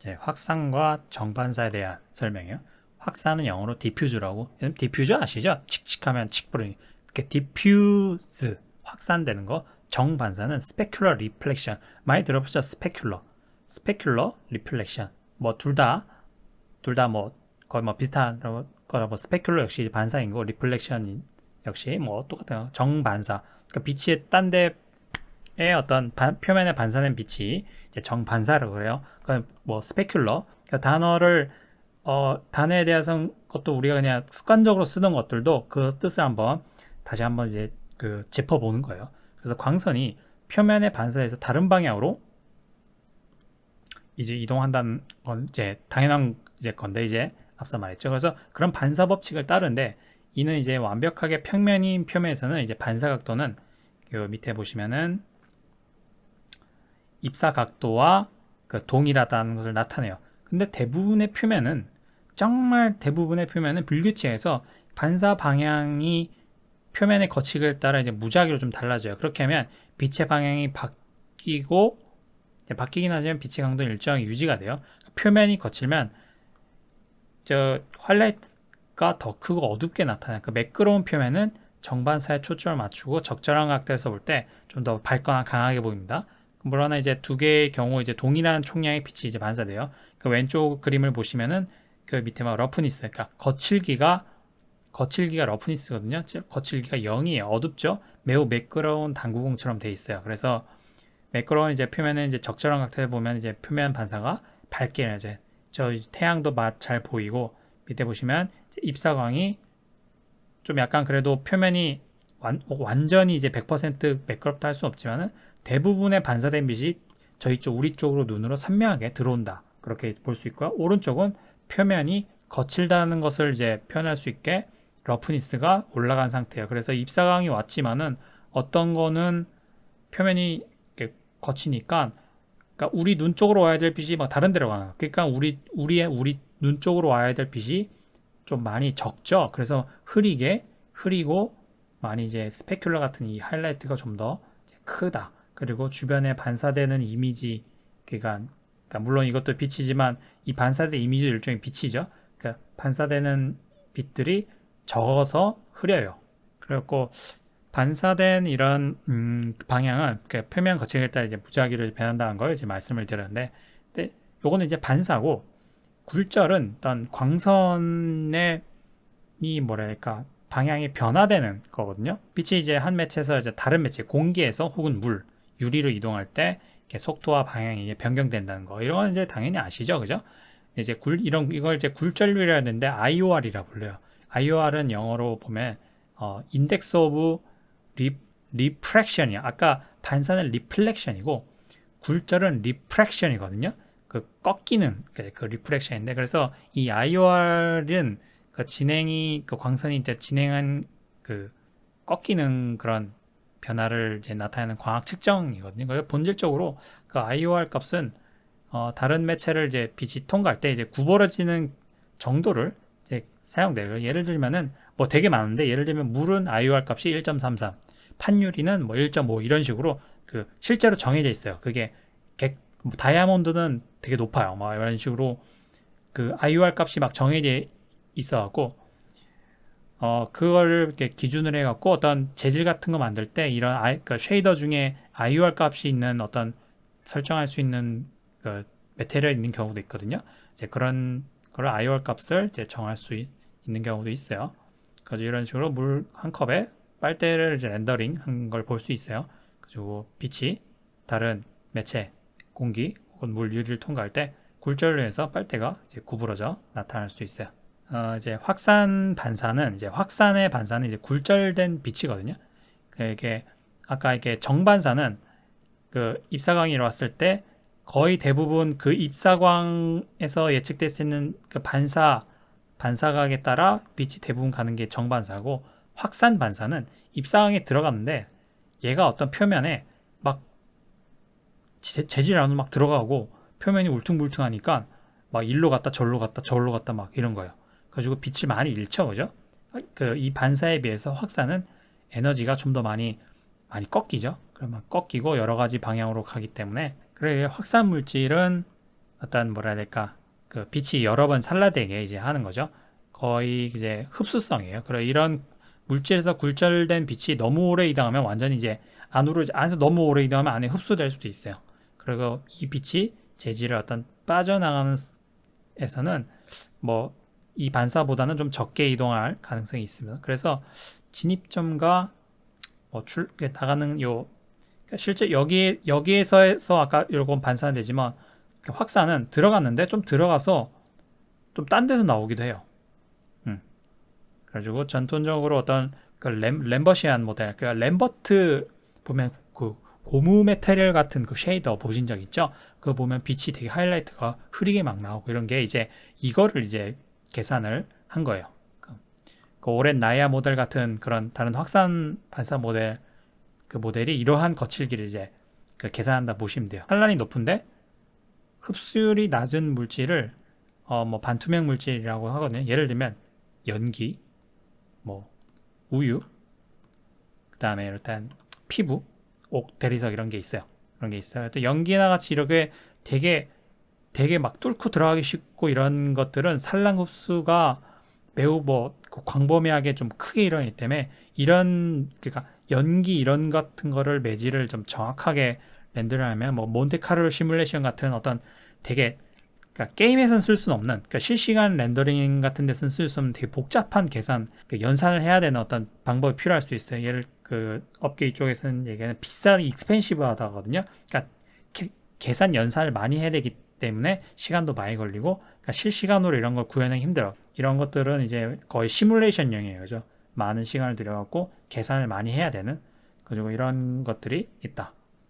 이제 확산과 정반사에 대한 설명이요. 확산은 영어로 디퓨즈라고. 디퓨즈 아시죠? 칙칙하면 칙 부르니. 이렇게 디퓨즈 확산되는 거. 정반사는 스페큘러 리플렉션. 많이 들어보셨죠? 스페큘러 리플렉션. 뭐 둘 다 뭐 거의 뭐 비슷한 거라 뭐 스페큘러 역시 반사인 거, 리플렉션 역시 뭐 똑같아요. 정반사. 그러니까 빛이 딴 데에 어떤 표면에 반사된 빛이 이제 정반사라고 그래요. 뭐 스페큘러 단어에 대해서 것도 우리가 그냥 습관적으로 쓰던 것들도 그 뜻을 다시 한번 이제 그 짚어보는 거예요. 그래서 광선이 표면에 반사해서 다른 방향으로 이제 이동한다는 건 이제 당연한 이제 건데 이제 앞서 말했죠. 그래서 그런 반사 법칙을 따르는데 이는 이제 완벽하게 평면인 표면에서는 이제 반사 각도는 요 밑에 보시면은 입사 각도와 그 동일하다는 것을 나타내요. 근데 정말 대부분의 표면은 불규칙해서 반사 방향이 표면의 거칙을 따라 이제 무작위로 좀 달라져요. 그렇게 하면 빛의 방향이 바뀌긴 하지만 빛의 강도는 일정하게 유지가 돼요. 표면이 거칠면 저 하이라이트가 더 크고 어둡게 나타나요. 그 매끄러운 표면은 정반사에 초점을 맞추고 적절한 각도에서 볼 때 좀 더 밝거나 강하게 보입니다. 물론 이제 두 개의 경우 이제 동일한 총량의 빛이 이제 반사돼요. 그 왼쪽 그림을 보시면은 그 밑에 막 러프니스, 그러니까 거칠기가 러프니스거든요. 거칠기가 0이에요. 어둡죠. 매우 매끄러운 당구공처럼 돼 있어요. 그래서 매끄러운 이제 표면은 이제 적절한 각도에 보면 이제 표면 반사가 밝게 이제 저 태양도 잘 보이고 밑에 보시면 입사광이 좀 약간 그래도 표면이 완전히 이제 100% 매끄럽다 할 수 없지만은 대부분의 반사된 빛이 우리 쪽으로 눈으로 선명하게 들어온다. 그렇게 볼 수 있고요. 오른쪽은 표면이 거칠다는 것을 이제 표현할 수 있게 러프니스가 올라간 상태예요. 그래서 입사광이 왔지만은 어떤 거는 표면이 이렇게 거치니까 그러니까 우리 눈 쪽으로 와야 될 빛이 막 다른 데로 가요. 그러니까 우리 눈 쪽으로 와야 될 빛이 좀 많이 적죠. 그래서 흐리고 많이 이제 스페큘러 같은 이 하이라이트가 좀 더 크다. 그리고 주변에 반사되는 이미지 그러니까 물론 이것도 빛이지만 이 반사된 이미지도 일종의 빛이죠. 그러니까 반사되는 빛들이 적어서 흐려요. 그리고 반사된 이런 방향은 표면 거치에 따라 이제 무작위를 변한다는 걸 이제 말씀을 드렸는데, 근데 요거는 이제 반사고 굴절은 어떤 광선의 이 뭐랄까 방향이 변화되는 거거든요. 빛이 이제 한 매체에서 이제 다른 매체, 공기에서 혹은 유리로 이동할 때 이렇게 속도와 방향이 변경된다는 거. 이런 건 이제 당연히 아시죠, 그죠? 이제 이걸 이제 굴절률이라 하는데 IOR이라 불러요. IOR은 영어로 보면 인덱스 오브 리프렉션이야. 아까 반사는 리플렉션이고 굴절은 리프렉션이거든요. 그 꺾이는 그 리프렉션인데 그래서 이 IOR은 그 광선이 이제 진행한 그 꺾이는 그런 변화를 이제 나타내는 광학 측정이거든요. 그래서 본질적으로 그 IOR 값은 다른 매체를 이제 빛이 통과할 때 이제 구부러지는 정도를 이제 사용돼요. 예를 들면은 뭐 되게 많은데 예를 들면 물은 IOR 값이 1.33, 판유리는 뭐 1.5 이런 식으로 그 실제로 정해져 있어요. 그게 다이아몬드는 되게 높아요. 막 이런 식으로 그 IOR 값이 막 정해져 있어갖고 그거를 이렇게 기준으로 해갖고 어떤 재질 같은 거 만들 때 그 쉐이더 중에 IOR 값이 있는 어떤 설정할 수 있는 그 메테리얼이 있는 경우도 있거든요. 이제 그런 IOR 값을 이제 정할 수 있는 경우도 있어요. 그래서 이런 식으로 물 한 컵에 빨대를 이제 렌더링 한 걸 볼 수 있어요. 그리고 빛이 다른 매체, 공기 혹은 물 유리를 통과할 때 굴절로 해서 빨대가 이제 구부러져 나타날 수 있어요. 이제 확산의 반사는 이제 굴절된 빛이거든요. 이게 아까 이게 정반사는 그 입사광이 왔을 때 거의 대부분 그 입사광에서 예측될 수 있는 그 반사각에 따라 빛이 대부분 가는 게 정반사고 확산 반사는 입사광에 들어갔는데 얘가 어떤 표면에 막 재질 안으로 막 들어가고 표면이 울퉁불퉁하니까 막 일로 갔다 저로 갔다 막 이런 거예요. 그래가지고 빛을 많이 잃죠, 그죠? 이 반사에 비해서 확산은 에너지가 좀 더 많이 꺾이죠. 그러면 꺾이고 여러 가지 방향으로 가기 때문에 그래 확산 물질은 어떤 뭐라 해야 될까 그 빛이 여러 번 산라되게 이제 하는 거죠. 거의 이제 흡수성이에요. 그래 이런 물질에서 굴절된 빛이 너무 오래 이동하면 완전히 이제 안에서 너무 오래 이동하면 안에 흡수될 수도 있어요. 그리고 이 빛이 재질을 어떤 빠져나가는 에서는 뭐 이 반사보다는 좀 적게 이동할 가능성이 있습니다. 그래서 진입점과 뭐 나가는 그러니까 실제 여기에서 아까 이런 반사는 되지만 확산은 들어갔는데 좀 들어가서 좀 딴 데서 나오기도 해요. 그래가지고 전통적으로 어떤 그 램버시안 모델, 그 램버트 보면 그 고무 메테리얼 같은 그 쉐이더 보신 적 있죠? 그거 보면 빛이 되게 하이라이트가 흐리게 막 나오고 이런 게 이제 이거를 이제 계산을 한 거예요. 그 오랜 나이아 모델 같은 그런 다른 확산 반사 모델 그 모델이 이러한 거칠기를 이제 그 계산한다 보시면 돼요. 산란이 높은데 흡수율이 낮은 물질을 뭐 반투명 물질이라고 하거든요. 예를 들면 연기, 뭐 우유, 그 다음에 일단 피부, 옥, 대리석 이런 게 있어요. 그런 게 있어요. 또 연기나 같이 이렇게 되게 막 뚫고 들어가기 쉽고 이런 것들은 산란 흡수가 매우 그 광범위하게 좀 크게 일어나기 때문에 이런 그러니까 연기 이런 같은 거를 매질을 좀 정확하게 렌더를 하면 뭐 몬테카를로 시뮬레이션 같은 어떤 되게 그러니까 게임에서는 쓸 수는 없는 그러니까 실시간 렌더링 같은 데서는 쓸 수 없는 되게 복잡한 계산 그 연산을 해야 되는 어떤 방법이 필요할 수 있어요. 얘를 그 업계 이쪽에서는 얘기하는 비싼 익스펜시브하다거든요. 그러니까 계산 연산을 많이 해야 되기 때문에 시간도 많이 걸리고 그러니까 실시간으로 이런 걸 구현하기 힘들어. 이런 것들은 이제 거의 시뮬레이션형이에요. 그죠? 많은 시간을 들여갖고 계산을 많이 해야 되는 그리고 이런 것들이 있다.